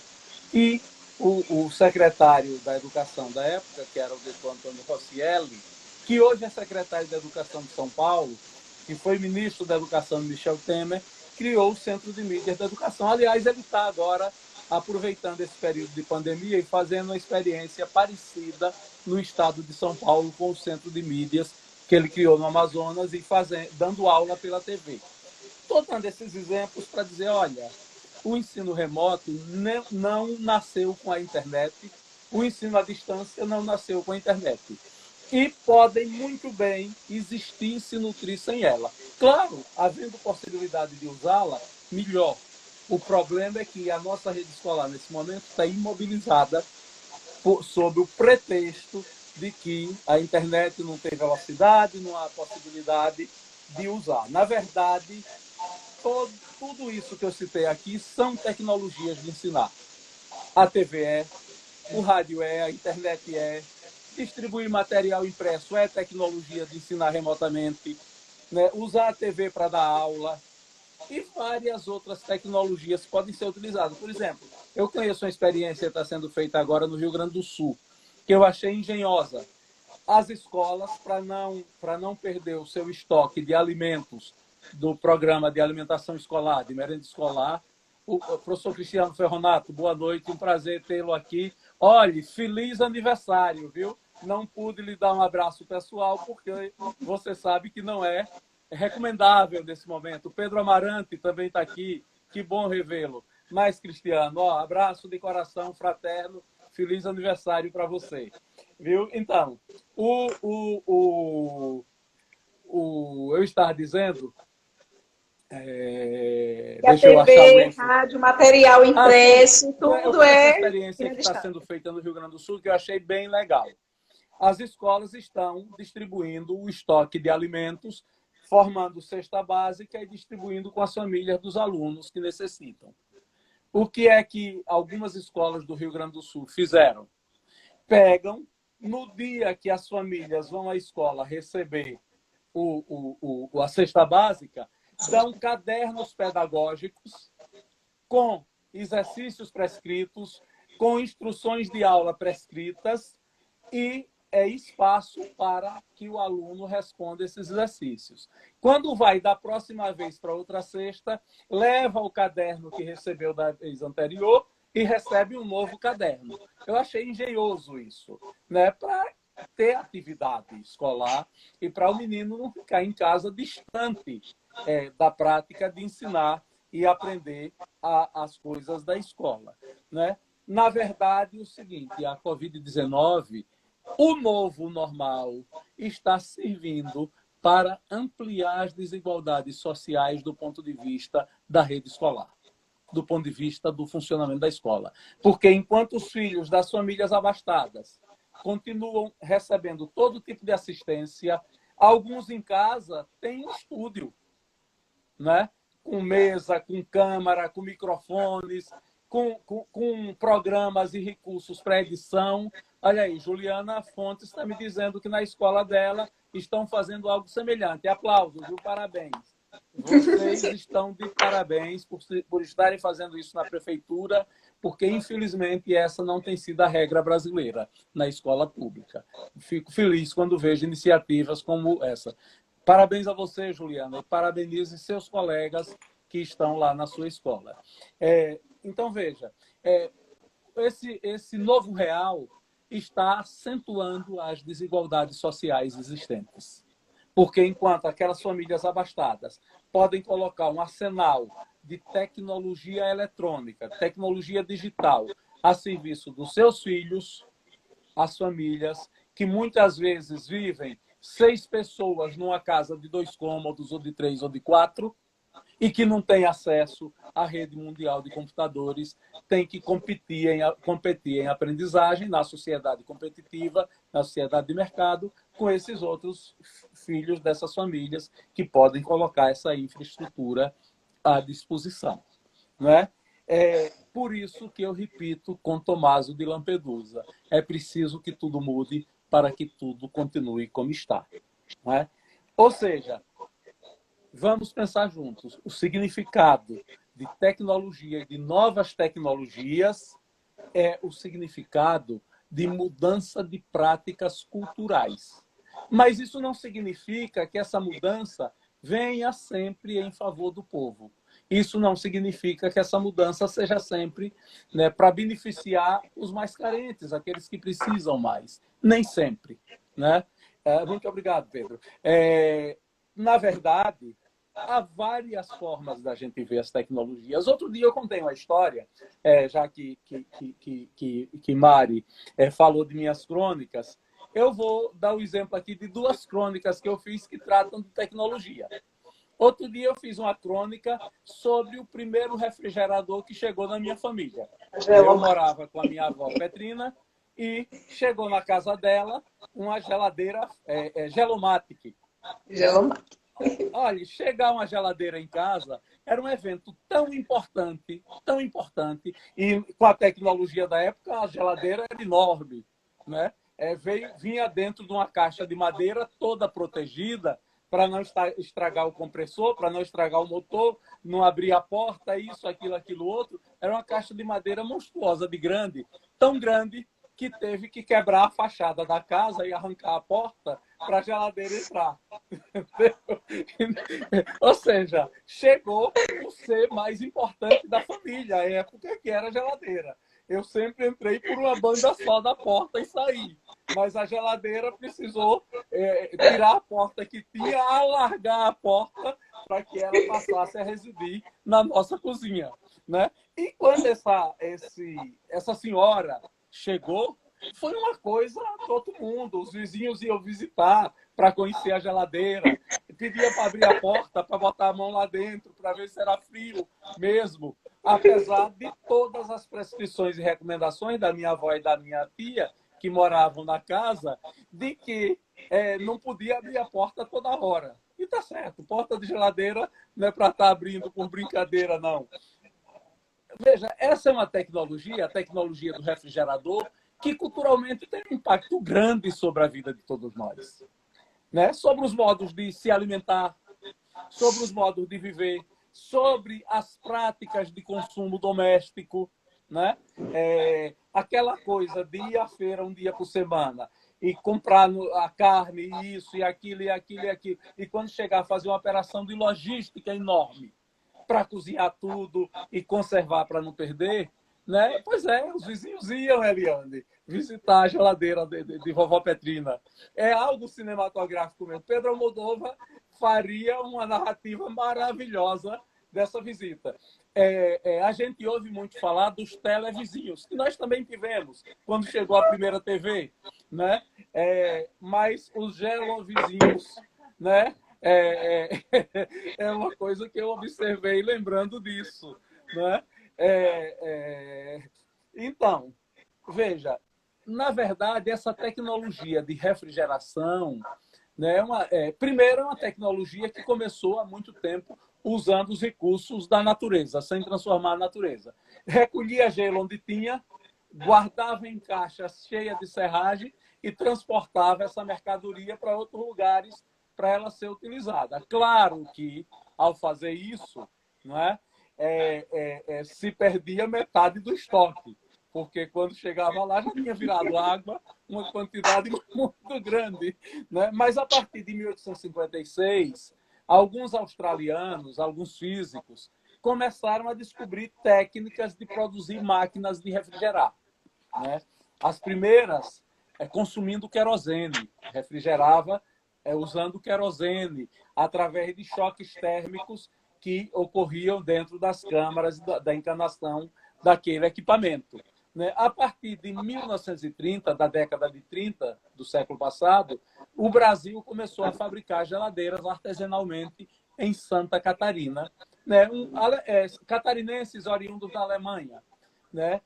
E o secretário da Educação da época, que era o doutor Antônio Rossielli, que hoje é secretário da Educação de São Paulo, que foi ministro da Educação de Michel Temer, criou o Centro de Mídias da Educação. Aliás, ele está agora aproveitando esse período de pandemia e fazendo uma experiência parecida no estado de São Paulo com o Centro de Mídias que ele criou no Amazonas e dando aula pela TV. Estou dando esses exemplos para dizer, olha, o ensino remoto não nasceu com a internet, o ensino à distância não nasceu com a internet. E podem muito bem existir e se nutrir sem ela. Claro, havendo possibilidade de usá-la, melhor. O problema é que a nossa rede escolar, nesse momento, está imobilizada sob o pretexto de que a internet não tem velocidade, não há possibilidade de usar. Na verdade, tudo isso que eu citei aqui são tecnologias de ensinar. A TV é, o rádio é, a internet é, distribuir material impresso é tecnologia de ensinar remotamente, né? Usar a TV para dar aula e várias outras tecnologias podem ser utilizadas. Por exemplo, eu conheço uma experiência que está sendo feita agora no Rio Grande do Sul, que eu achei engenhosa. As escolas, para não perder o seu estoque de alimentos do programa de alimentação escolar, de merenda escolar, o professor Cristiano Ferronato, boa noite, um prazer tê-lo aqui. Olhe, feliz aniversário, viu? Não pude lhe dar um abraço pessoal, porque você sabe que não é recomendável nesse momento. O Pedro Amarante também está aqui, que bom revê-lo. Mas, Cristiano, ó, abraço de coração fraterno, feliz aniversário para você. Viu? Então, eu estava dizendo... E a deixa eu achar o TV, eixo. rádio, material impresso, Eu tudo conheço a é experiência que está sendo feita no Rio Grande do Sul, que eu achei bem legal. As escolas estão distribuindo o estoque de alimentos, formando cesta básica e distribuindo com as famílias dos alunos que necessitam. O que é que algumas escolas do Rio Grande do Sul fizeram? Pegam, no dia que as famílias vão à escola receber a cesta básica, dão cadernos pedagógicos com exercícios prescritos, com instruções de aula prescritas e é espaço para que o aluno responda esses exercícios. Quando vai da próxima vez para outra sexta, leva o caderno que recebeu da vez anterior e recebe um novo caderno. Eu achei engenhoso isso, né? Para ter atividade escolar e para o menino não ficar em casa distante da prática de ensinar e aprender as coisas da escola, né? Na verdade, o seguinte, a Covid-19, o novo normal, está servindo para ampliar as desigualdades sociais do ponto de vista da rede escolar, do ponto de vista do funcionamento da escola. Porque enquanto os filhos das famílias abastadas continuam recebendo todo tipo de assistência, alguns em casa têm um estúdio, né? Com mesa, com câmara, com microfones, com programas e recursos para edição. Olha aí, Juliana Fontes está me dizendo que na escola dela estão fazendo algo semelhante. Aplausos, viu? Parabéns. Vocês estão de parabéns por estarem fazendo isso na prefeitura, porque, infelizmente, essa não tem sido a regra brasileira na escola pública. Fico feliz quando vejo iniciativas como essa. Parabéns a você, Juliana, e parabenize seus colegas que estão lá na sua escola. Então, veja, esse novo real está acentuando as desigualdades sociais existentes. Porque enquanto aquelas famílias abastadas podem colocar um arsenal de tecnologia eletrônica, tecnologia digital, a serviço dos seus filhos, as famílias que muitas vezes vivem 6 pessoas numa casa de 2 cômodos, ou de 3, ou de 4, e que não tem acesso à rede mundial de computadores, tem que competir em aprendizagem na sociedade competitiva, na sociedade de mercado, com esses outros filhos dessas famílias que podem colocar essa infraestrutura à disposição. Não é? Por isso que eu repito com Tommaso de Lampedusa, é preciso que tudo mude para que tudo continue como está. Não é? Ou seja, vamos pensar juntos. O significado de tecnologia e de novas tecnologias é o significado de mudança de práticas culturais. Mas isso não significa que essa mudança venha sempre em favor do povo. Isso não significa que essa mudança seja sempre, né, para beneficiar os mais carentes, aqueles que precisam mais. Nem sempre. Né? Muito obrigado, Pedro. Na verdade, há várias formas da gente ver as tecnologias. Outro dia eu contei uma história, já que Mari falou de minhas crônicas. Eu vou dar o exemplo aqui de duas crônicas que eu fiz que tratam de tecnologia. Outro dia eu fiz uma crônica sobre o primeiro refrigerador que chegou na minha família. Eu morava com a minha avó Petrina e chegou na casa dela uma geladeira Gelomatic. Gelomatic. Olha, chegar uma geladeira em casa era um evento tão importante, e com a tecnologia da época, a geladeira era enorme, né? Vinha dentro de uma caixa de madeira toda protegida, para não estragar o compressor, para não estragar o motor, não abrir a porta, isso, aquilo, outro. Era uma caixa de madeira monstruosa de grande, tão grande que teve que quebrar a fachada da casa e arrancar a porta para a geladeira entrar. Ou seja, chegou o ser mais importante da família, a época que era a geladeira. Eu sempre entrei por uma banda só da porta e saí. Mas a geladeira precisou tirar a porta que tinha, alargar a porta para que ela passasse a residir na nossa cozinha. Né? E quando essa senhora chegou, foi uma coisa todo mundo. Os vizinhos iam visitar para conhecer a geladeira, pedia para abrir a porta, para botar a mão lá dentro, para ver se era frio mesmo. Apesar de todas as prescrições e recomendações da minha avó e da minha tia, que moravam na casa, de que não podia abrir a porta toda hora. E tá certo, porta de geladeira não é para estar abrindo por brincadeira, não. Veja, essa é uma tecnologia, a tecnologia do refrigerador, que culturalmente tem um impacto grande sobre a vida de todos nós. Né? Sobre os modos de se alimentar, sobre os modos de viver, sobre as práticas de consumo doméstico. Né? Aquela coisa de ir à feira um dia por semana e comprar a carne, isso, e aquilo, e aquilo, e aquilo. E quando chegar a fazer uma operação de logística enorme para cozinhar tudo e conservar para não perder, né? Pois os vizinhos iam, Eliane, visitar a geladeira de vovó Petrina. É algo cinematográfico mesmo. Pedro Almodóvar faria uma narrativa maravilhosa dessa visita. A gente ouve muito falar dos televizinhos, que nós também tivemos quando chegou a primeira TV, né? Mas os gelovizinhos, né? É uma coisa que eu observei lembrando disso. Né? Então, veja, na verdade, essa tecnologia de refrigeração, né, primeiro, é uma tecnologia que começou há muito tempo usando os recursos da natureza, sem transformar a natureza. Recolhia gelo onde tinha, guardava em caixas cheias de serragem e transportava essa mercadoria para outros lugares para ela ser utilizada. Claro que, ao fazer isso, não se perdia metade do estoque, porque quando chegava lá já tinha virado água, uma quantidade muito grande. Né? Mas a partir de 1856, alguns australianos, alguns físicos, começaram a descobrir técnicas de produzir máquinas de refrigerar. Né? As primeiras consumindo querosene, refrigerava usando querosene, através de choques térmicos que ocorriam dentro das câmaras da encanação daquele equipamento. Né? A partir de 1930, da década de 30 do século passado, o Brasil começou a fabricar geladeiras artesanalmente em Santa Catarina, né? Catarinenses oriundos da Alemanha, né?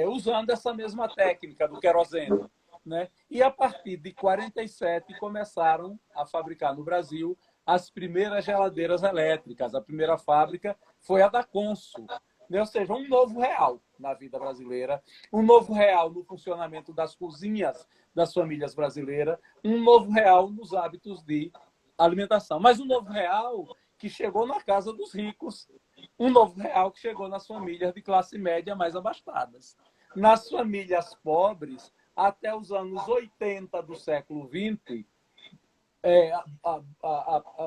Usando essa mesma técnica do querosene. Né? E a partir de 47 começaram a fabricar no Brasil as primeiras geladeiras elétricas. A primeira fábrica foi a da Consul, né? Ou seja, um novo real na vida brasileira, um novo real no funcionamento das cozinhas das famílias brasileiras, um novo real nos hábitos de alimentação. Mas um novo real que chegou na casa dos ricos, um novo real que chegou nas famílias de classe média mais abastadas. Nas famílias pobres, até os anos 80 do século XX,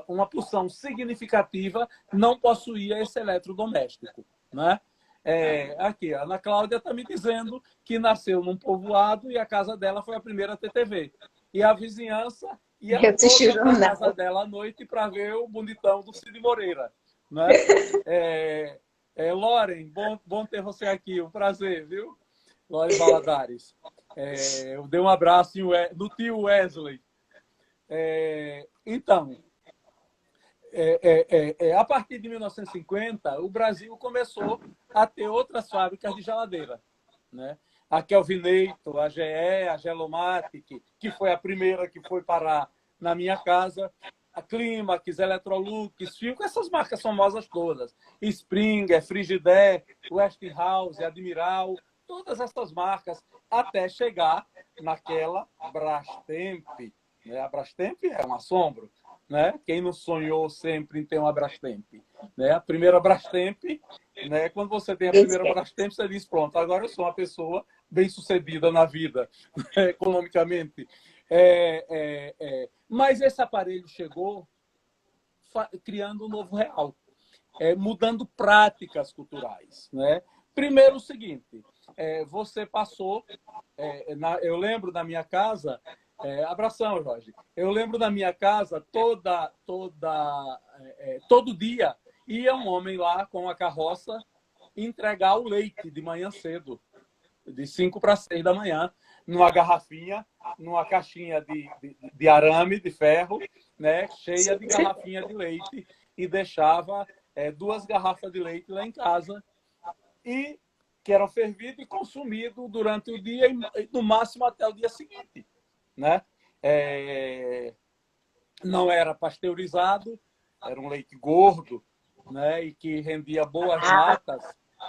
uma porção significativa não possuía esse eletrodoméstico, né? Aqui, a Ana Cláudia está me dizendo que nasceu num povoado e a casa dela foi a primeira a ter TV. E a vizinhança ia Assistir o toda para a casa jornal. dela à noite para ver o bonitão do Cid Moreira, né? Loren, bom ter você aqui, um prazer, viu? Loren Valadares. Eu dei um abraço no tio Wesley. Então, a partir de 1950, o Brasil começou a ter outras fábricas de geladeira, né? A Kelvinator, a GE, a Gelomatic, que foi a primeira que foi parar na minha casa, a Climax, Electrolux, Philco, essas marcas famosas todas, Springer, Frigidaire, Westinghouse, Admiral, todas essas marcas, até chegar naquela Brastemp, né? A Brastemp é um assombro, né? Quem não sonhou sempre em ter uma Brastemp, né? A primeira Brastemp, né? Quando você tem a primeira Brastemp, você diz, pronto, agora eu sou uma pessoa bem-sucedida na vida, economicamente. Mas esse aparelho chegou criando um novo real, mudando práticas culturais, né? Primeiro, o seguinte, você passou... eu lembro da minha casa... abração, Jorge. Eu lembro da minha casa, todo dia, ia um homem lá com a carroça entregar o leite de manhã cedo, de 5 para 6 da manhã, numa garrafinha, numa caixinha de arame, de ferro, né, cheia de garrafinha de leite, e deixava 2 garrafas de leite lá em casa, e que eram fervidos e consumidos durante o dia, e no máximo até o dia seguinte, né? Não era pasteurizado, era um leite gordo, né? E que rendia boas natas,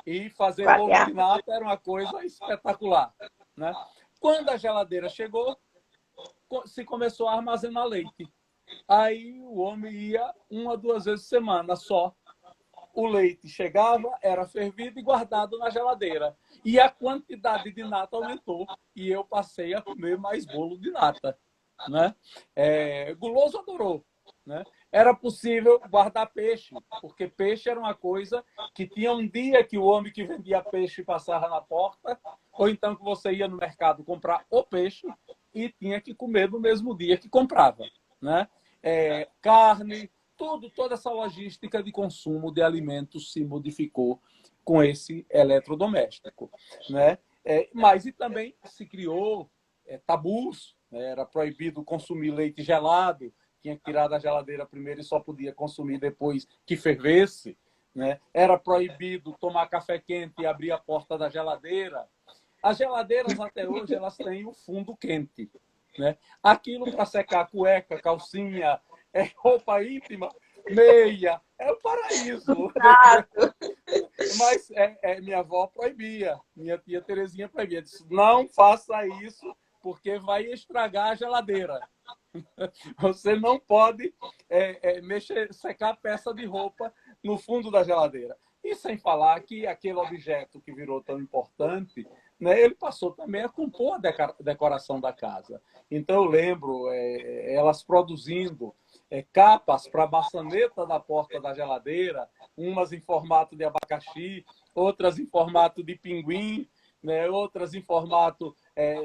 e fazer bolo de nata era uma coisa espetacular, né? Quando a geladeira chegou, se começou a armazenar leite. Aí o homem ia 1 a 2 vezes por semana só. O leite chegava, era fervido e guardado na geladeira. E a quantidade de nata aumentou. E eu passei a comer mais bolo de nata, né? Guloso adorou, né? Era possível guardar peixe, porque peixe era uma coisa que tinha um dia que o homem que vendia peixe passava na porta, ou então que você ia no mercado comprar o peixe e tinha que comer no mesmo dia que comprava, né? Carne, toda essa logística de consumo de alimentos se modificou com esse eletrodoméstico, né? Mas e também se criou tabus, né? Era proibido consumir leite gelado, tinha que tirar da geladeira primeiro e só podia consumir depois que fervesse, né? Era proibido tomar café quente e abrir a porta da geladeira. As geladeiras até hoje elas têm o fundo quente, né? Aquilo para secar cueca, calcinha, roupa íntima, meia, é o paraíso. Mas minha avó proibia, minha tia Terezinha proibia, disse, não faça isso porque vai estragar a geladeira. Você não pode secar peça de roupa no fundo da geladeira. E sem falar que aquele objeto que virou tão importante, né, ele passou também a compor a decoração da casa. Então, eu lembro elas produzindo capas para a maçaneta da porta da geladeira, umas em formato de abacaxi, outras em formato de pinguim, né, outras em formato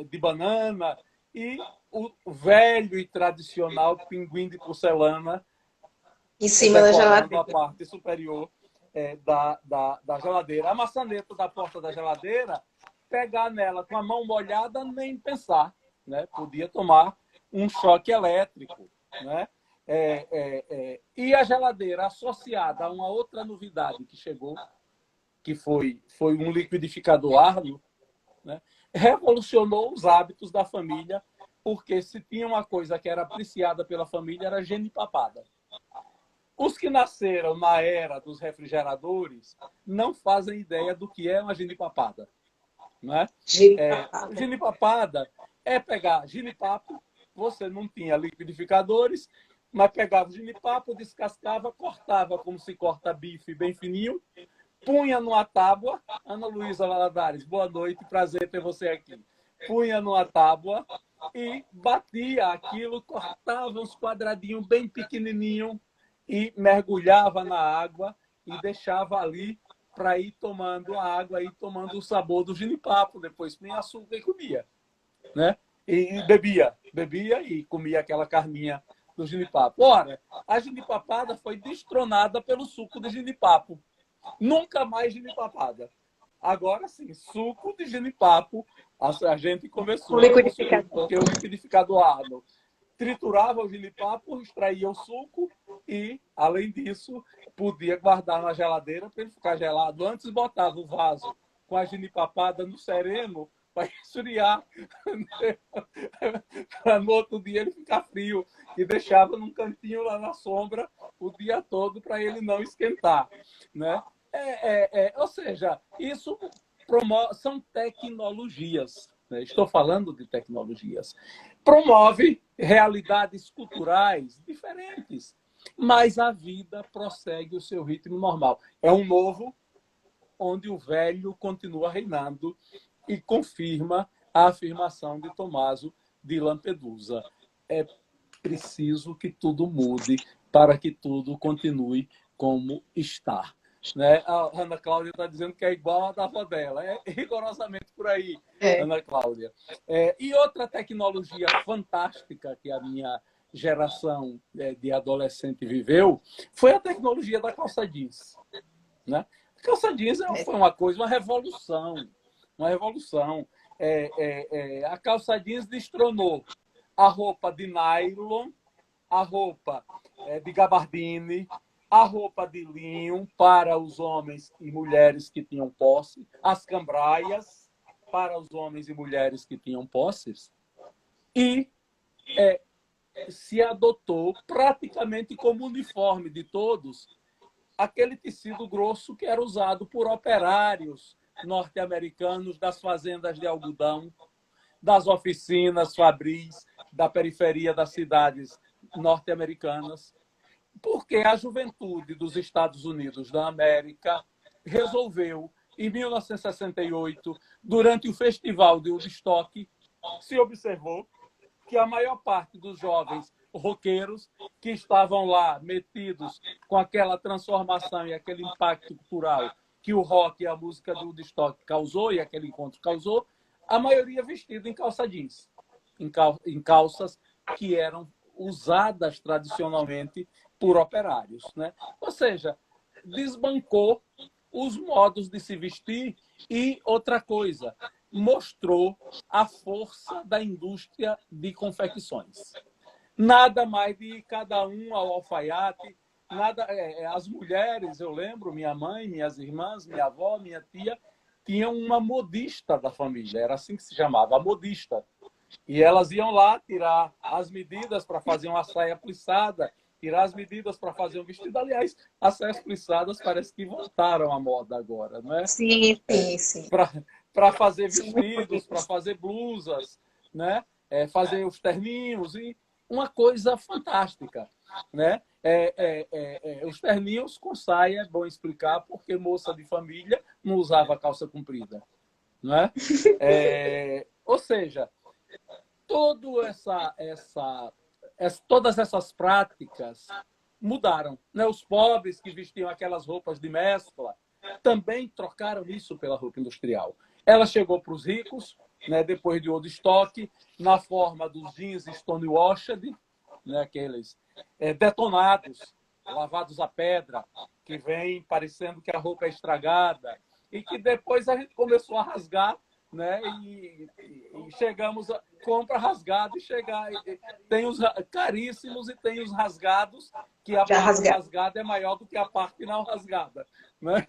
de banana, e o velho e tradicional pinguim de porcelana em cima da geladeira, a parte superior da geladeira. A maçaneta da porta da geladeira, pegar nela com a mão molhada, nem pensar, né? Podia tomar um choque elétrico, né? E a geladeira associada a uma outra novidade que chegou, que foi um liquidificador Arlo, né? Revolucionou os hábitos da família, porque se tinha uma coisa que era apreciada pela família era genipapada. Os que nasceram na era dos refrigeradores não fazem ideia do que é uma genipapada, né? Genipapada é pegar genipapo, você não tinha liquidificadores, mas pegava o genipapo, descascava, cortava como se corta bife bem fininho, punha numa tábua. Ana Luísa Valadares, boa noite, prazer ter você aqui. punha numa tábua e batia aquilo, cortava uns quadradinhos bem pequenininhos e mergulhava na água e deixava ali para ir tomando a água, ir tomando o sabor do jenipapo. Depois punha açúcar e comia, né? E bebia e comia aquela carninha do jenipapo. Ora, a jenipapada foi destronada pelo suco de jenipapo. Nunca mais jenipapada. Agora sim, suco de jenipapo, a gente O começou a consumir, liquidificador. porque o liquidificador ácido triturava o jenipapo, extraía o suco e, além disso, podia guardar na geladeira para ele ficar gelado. Antes botava o vaso com a jenipapada no sereno para esfriar, para no outro dia ele ficar frio, e deixava num cantinho lá na sombra o dia todo para ele não esquentar, né? Ou seja, isso são tecnologias, né? Estou falando de tecnologias. Promove realidades culturais diferentes, mas a vida prossegue o seu ritmo normal. É um novo onde o velho continua reinando e confirma a afirmação de Tomaso de Lampedusa. É preciso que tudo mude para que tudo continue como está. Né? A Ana Cláudia está dizendo que é igual a da avó dela. É rigorosamente por aí, Ana Cláudia. E outra tecnologia fantástica que a minha geração de adolescente viveu foi a tecnologia da calça jeans. Né? A calça jeans foi uma coisa, uma revolução. Uma revolução. A calça jeans destronou a roupa de nylon, a roupa de gabardine, a roupa de linho para os homens e mulheres que tinham posse, as cambraias para os homens e mulheres que tinham posses, e se adotou praticamente como uniforme de todos aquele tecido grosso que era usado por operários norte-americanos das fazendas de algodão, das oficinas fabris da periferia das cidades norte-americanas, porque a juventude dos Estados Unidos da América resolveu, em 1968, durante o Festival de Woodstock, se observou que a maior parte dos jovens roqueiros que estavam lá metidos com aquela transformação e aquele impacto cultural que o rock e a música do Woodstock causou e aquele encontro causou, a maioria vestida em calça jeans, em calças que eram usadas tradicionalmente por operários, né? Ou seja, desbancou os modos de se vestir e outra coisa, mostrou a força da indústria de confecções. Nada mais de cada um ao alfaiate, nada. As mulheres, eu lembro, minha mãe, minhas irmãs, minha avó, minha tia, tinham uma modista da família, era assim que se chamava, a modista. E elas iam lá tirar as medidas para fazer uma saia plissada, tirar as medidas para fazer um vestido. Aliás, as saias plissadas parece que voltaram à moda agora, não é? Sim, sim, sim. Para fazer vestidos, para fazer blusas, né? Fazer os terninhos, e uma coisa fantástica, né? Os terninhos com saia, é bom explicar, porque moça de família não usava calça comprida, não é? Ou seja, todas essas práticas mudaram, né? Os pobres que vestiam aquelas roupas de mescla também trocaram isso pela roupa industrial. Ela chegou para os ricos, né, depois de Woodstock, na forma dos jeans stonewashed, né, aqueles detonados, lavados a pedra, que vem parecendo que a roupa é estragada, e que depois a gente começou a rasgar, né, e chegamos a compra rasgada e tem os caríssimos e tem os rasgados, que a parte rasgada é maior do que a parte não rasgada, né?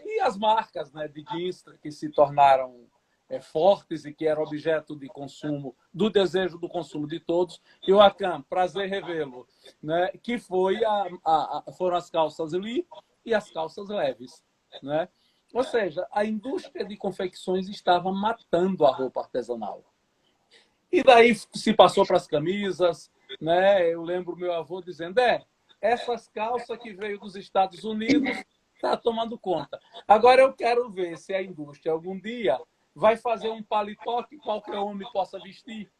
E as marcas, né, de jeans que se tornaram fortes e que eram objeto de consumo, do desejo do consumo de todos. E o Akan, prazer revê-lo, né, que foram as calças Lee e as calças leves, né? Ou seja, a indústria de confecções estava matando a roupa artesanal. E daí se passou para as camisas, né? Eu lembro meu avô dizendo, essas calças que veio dos Estados Unidos está tomando conta. Agora eu quero ver se a indústria algum dia vai fazer um paletó que qualquer homem possa vestir.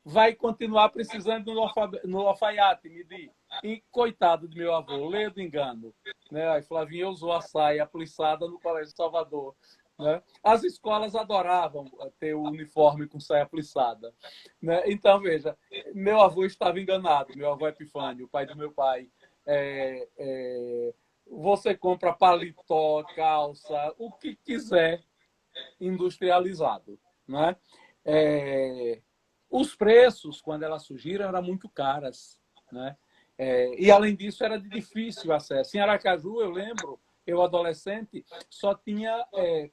Vai continuar precisando no alfaiate, me diz. E coitado do meu avô, leia do engano. Né? A Flavinha usou a saia plissada no Colégio de Salvador. Né? As escolas adoravam ter o uniforme com saia plissada. Né? Então, veja, meu avô estava enganado, meu avô Epifânio, o pai do meu pai. Você compra paletó, calça, o que quiser industrializado. Né? Os preços, quando elas surgiram, eram muito caras. Né? E, além disso, era de difícil acesso. Em Aracaju, eu lembro, eu adolescente, só tinha,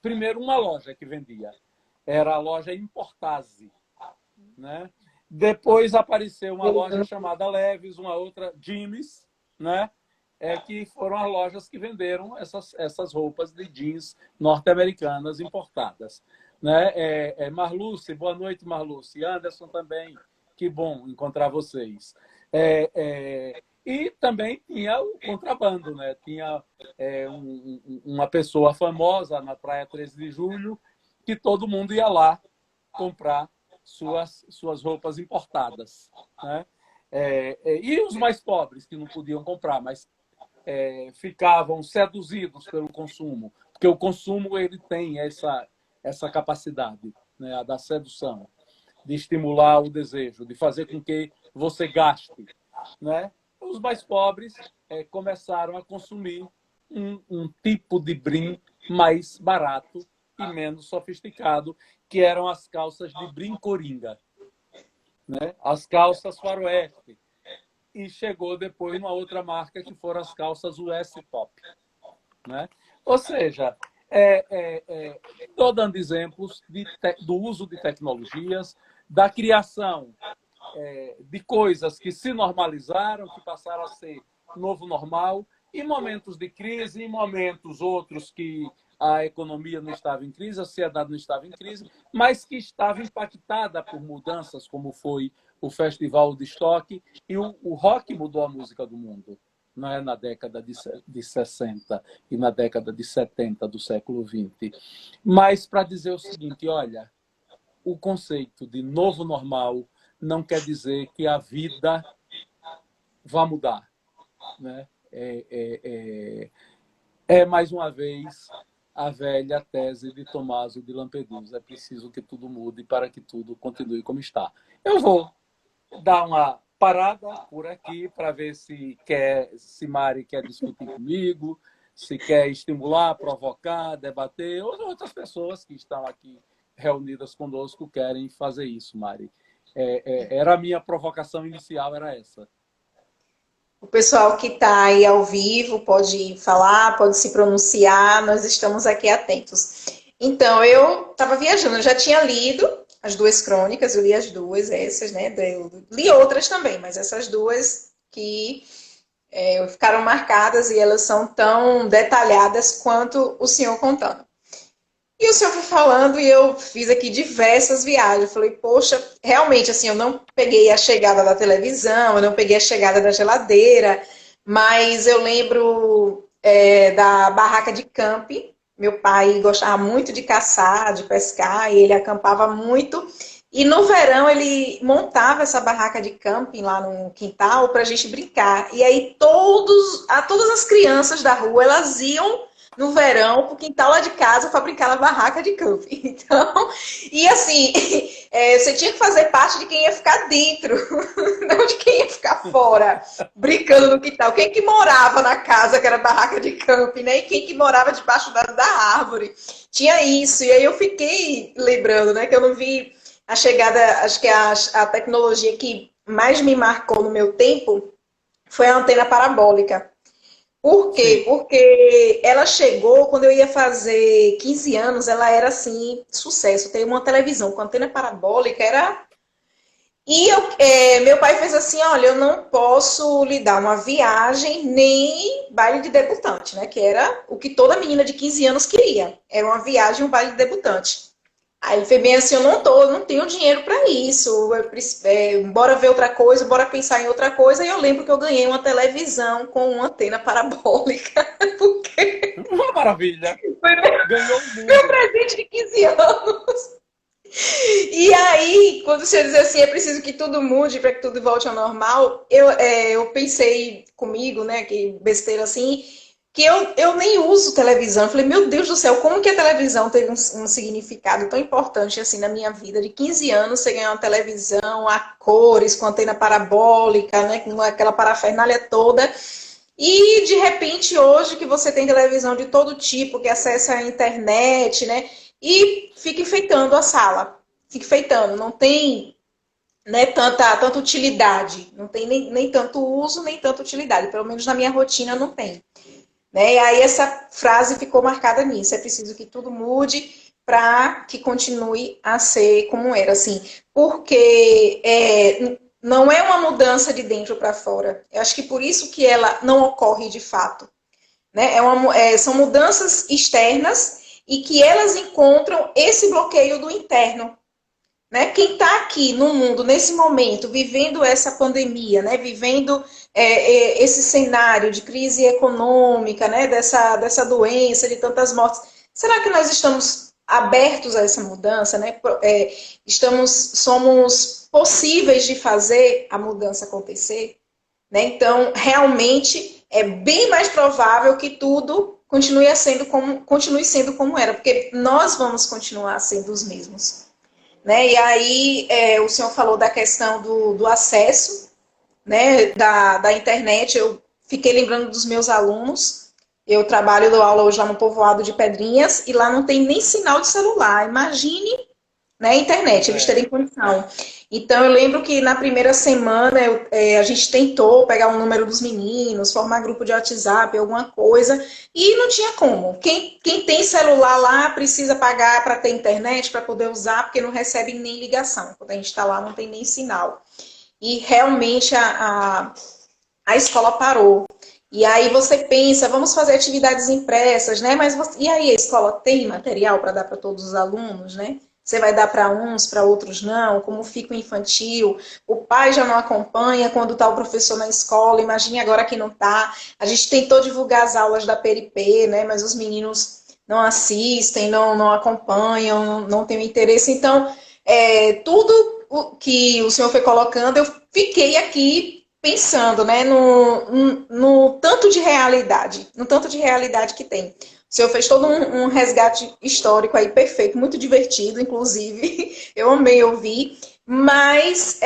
primeiro, uma loja que vendia. Era a loja Importase. Né? Depois apareceu uma loja chamada Leves, uma outra Jimmy's, né? Que foram as lojas que venderam essas roupas de jeans norte-americanas importadas. Né? Marluce, boa noite, Marluce. Anderson também, que bom encontrar vocês. E também tinha o contrabando, né? Tinha uma pessoa famosa na Praia 13 de Julho que todo mundo ia lá comprar suas roupas importadas. Né? E os mais pobres, que não podiam comprar, mas ficavam seduzidos pelo consumo, porque o consumo ele tem essa capacidade, né, da sedução, de estimular o desejo, de fazer com que você gaste. Né? Os mais pobres começaram a consumir um tipo de brim mais barato e menos sofisticado, que eram as calças de brim coringa, né? As calças faroeste. E chegou depois uma outra marca, que foram as calças US Pop. Né? Ou seja, estou dando exemplos do uso de tecnologias, da criação de coisas que se normalizaram, que passaram a ser novo normal, em momentos de crise, em momentos outros que a economia não estava em crise, a sociedade não estava em crise, mas que estava impactada por mudanças, como foi o Festival de Estoque, e o rock mudou a música do mundo, não é, na década de 60 e na década de 70 do século XX. Mas para dizer o seguinte, olha, o conceito de novo normal não quer dizer que a vida vai mudar. Né? Mais uma vez, a velha tese de Tommaso de Lampedusa. É preciso que tudo mude para que tudo continue como está. Eu vou dar uma parada por aqui para ver se Mari quer discutir comigo, se quer estimular, provocar, debater, ou outras pessoas que estão aqui reunidas conosco querem fazer isso, Mari. Era a minha provocação inicial, era essa. O pessoal que está aí ao vivo pode falar, pode se pronunciar, nós estamos aqui atentos. Então, eu estava viajando, eu já tinha lido as duas crônicas, eu li as duas, essas, né? Eu li outras também, mas essas duas que ficaram marcadas e elas são tão detalhadas quanto o senhor contando. E o senhor foi falando e eu fiz aqui diversas viagens. Eu falei, poxa, realmente, assim, eu não peguei a chegada da televisão, eu não peguei a chegada da geladeira, mas eu lembro da barraca de camping. Meu pai gostava muito de caçar, de pescar, e ele acampava muito. E no verão ele montava essa barraca de camping lá no quintal para a gente brincar. E aí todas as crianças da rua, elas iam no verão pro quintal lá de casa para brincar na barraca de camping. Então, e assim, você tinha que fazer parte de quem ia ficar dentro, não de quem ia ficar fora, brincando no quintal. Quem que morava na casa que era barraca de camping, né? E quem que morava debaixo da árvore. Tinha isso. E aí eu fiquei lembrando, né, que eu não vi a chegada, acho que a tecnologia que mais me marcou no meu tempo foi a antena parabólica. Por quê? Sim. Porque ela chegou, quando eu ia fazer 15 anos, ela era assim, sucesso. Tem uma televisão com antena parabólica, era... E meu pai fez assim, olha, eu não posso lhe dar uma viagem, nem baile de debutante, né? Que era o que toda menina de 15 anos queria. Era uma viagem, um baile de debutante. Aí ele fez bem assim, eu não tenho dinheiro para isso. Bora ver outra coisa, bora pensar em outra coisa. E eu lembro que eu ganhei uma televisão com uma antena parabólica, porque Uma maravilha. foi Ganhou o meu mundo. presente de 15 anos. E aí, quando você diz assim, é preciso que tudo mude para que tudo volte ao normal, eu pensei comigo, né, que besteira assim, que eu nem uso televisão. Eu falei, meu Deus do céu, como que a televisão teve um significado tão importante assim na minha vida? De 15 anos, você ganhar uma televisão a cores, com antena parabólica, né, com aquela parafernália toda. E, de repente, hoje que você tem televisão de todo tipo, que acessa a internet, né? E fica enfeitando a sala. Fica enfeitando. Não tem, né, tanta utilidade. Não tem nem tanto uso, nem tanta utilidade. Pelo menos na minha rotina não tem. Né? E aí essa frase ficou marcada nisso. É preciso que tudo mude para que continue a ser como era, assim. Porque não é uma mudança de dentro para fora. Eu acho que por isso que ela não ocorre de fato. Né? São mudanças externas e que elas encontram esse bloqueio do interno. Né? Quem está aqui no mundo, nesse momento, vivendo essa pandemia, né? Vivendo esse cenário de crise econômica, né? Dessa doença, de tantas mortes, será que nós estamos abertos a essa mudança? Né? Somos possíveis de fazer a mudança acontecer? Né? Então, realmente, é bem mais provável que tudo continue sendo como era, porque nós vamos continuar sendo os mesmos. Né? E aí, o senhor falou da questão do acesso, né, da internet. Eu fiquei lembrando dos meus alunos. Eu trabalho, dou aula hoje lá no povoado de Pedrinhas, e lá não tem nem sinal de celular. Imagine, né, internet, eles terem condição. Então, eu lembro que na primeira semana a gente tentou pegar o número dos meninos, formar grupo de WhatsApp, alguma coisa, e não tinha como. Quem tem celular lá precisa pagar para ter internet, para poder usar, porque não recebe nem ligação. Quando a gente está lá, não tem nem sinal. E realmente a escola parou. E aí você pensa, vamos fazer atividades impressas, né? E aí a escola tem material para dar para todos os alunos, né? Você vai dar para uns, para outros não, como fica o infantil, o pai já não acompanha quando está o professor na escola, imagine agora que não está. A gente tentou divulgar as aulas da PRP, né? Mas os meninos não assistem, não acompanham, não têm interesse. Então, tudo o que o senhor foi colocando, eu fiquei aqui pensando, né, no tanto de realidade, no tanto de realidade que tem. O senhor fez todo um resgate histórico aí perfeito, muito divertido, inclusive. Eu amei ouvir, mas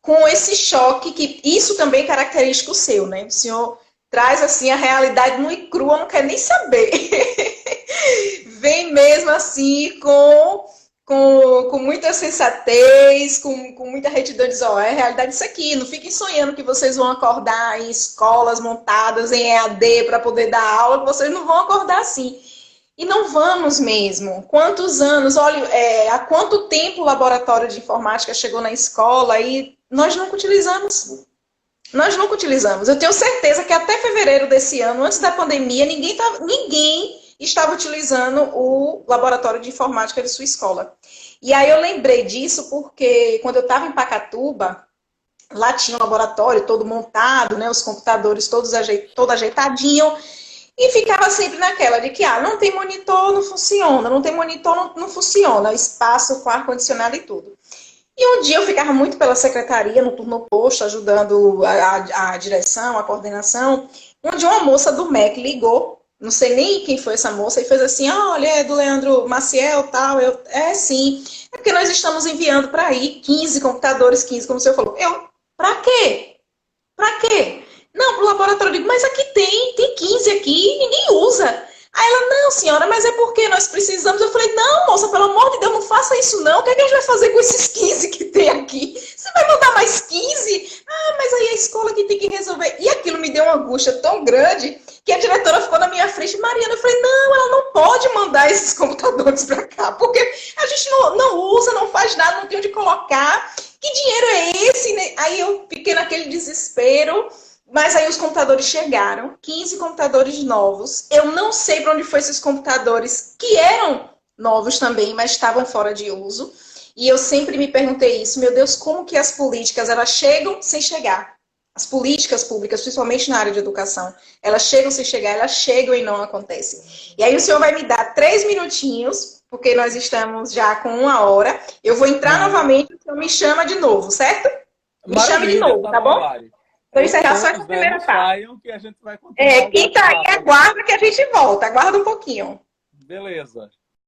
com esse choque, que isso também é característico seu, né? O senhor traz assim a realidade nua e crua, não quer nem saber. Vem mesmo assim com muita sensatez, com muita retidão, diz, ó, é a realidade isso aqui, não fiquem sonhando que vocês vão acordar em escolas montadas em EAD para poder dar aula, que vocês não vão acordar assim. E não vamos mesmo. Quantos anos, olha, há quanto tempo o laboratório de informática chegou na escola e nós nunca utilizamos. Nós nunca utilizamos. Eu tenho certeza que até fevereiro desse ano, antes da pandemia, ninguém estava utilizando o laboratório de informática de sua escola. E aí eu lembrei disso porque quando eu estava em Pacatuba, lá tinha um laboratório todo montado, né, os computadores todo ajeitadinho, e ficava sempre naquela de que não tem monitor, não funciona, não tem monitor, não funciona, espaço com ar-condicionado e tudo. E um dia eu ficava muito pela secretaria, no turno oposto, ajudando a direção, a coordenação, onde uma moça do MEC ligou, não sei nem quem foi essa moça, e fez assim, olha, é do Leandro Maciel, tal, sim, é porque nós estamos enviando para aí 15 computadores, 15, como o senhor falou. Para quê? Para quê? Não, para o laboratório. Eu digo, mas aqui tem 15 aqui, ninguém usa. Aí ela, não, senhora, mas é porque nós precisamos. Eu falei, não, moça, pelo amor de Deus, não faça isso não. O que, é que a gente vai fazer com esses 15 que tem aqui? Você vai mandar mais 15? Mas aí a escola que tem que resolver. E aquilo me deu uma angústia tão grande que a diretora ficou na minha frente, Mariana. Eu falei, não, ela não pode mandar esses computadores para cá, porque a gente não usa, não faz nada, não tem onde colocar. Que dinheiro é esse? Aí eu fiquei naquele desespero. Mas aí os computadores chegaram, 15 computadores novos. Eu não sei para onde foram esses computadores que eram novos também, mas estavam fora de uso. E eu sempre me perguntei isso, meu Deus, como que as políticas, elas chegam sem chegar? As políticas públicas, principalmente na área de educação, elas chegam sem chegar, elas chegam e não acontecem. E aí o senhor vai me dar 3 minutinhos, porque nós estamos já com 1 hora. Eu vou entrar novamente, o senhor me chama de novo, certo? Me chame de novo, tá bom? Para encerrar só essa primeira parte. Que a gente vai continuar quem tá aí, aguarda que a gente volta. Aguarda um pouquinho. Beleza.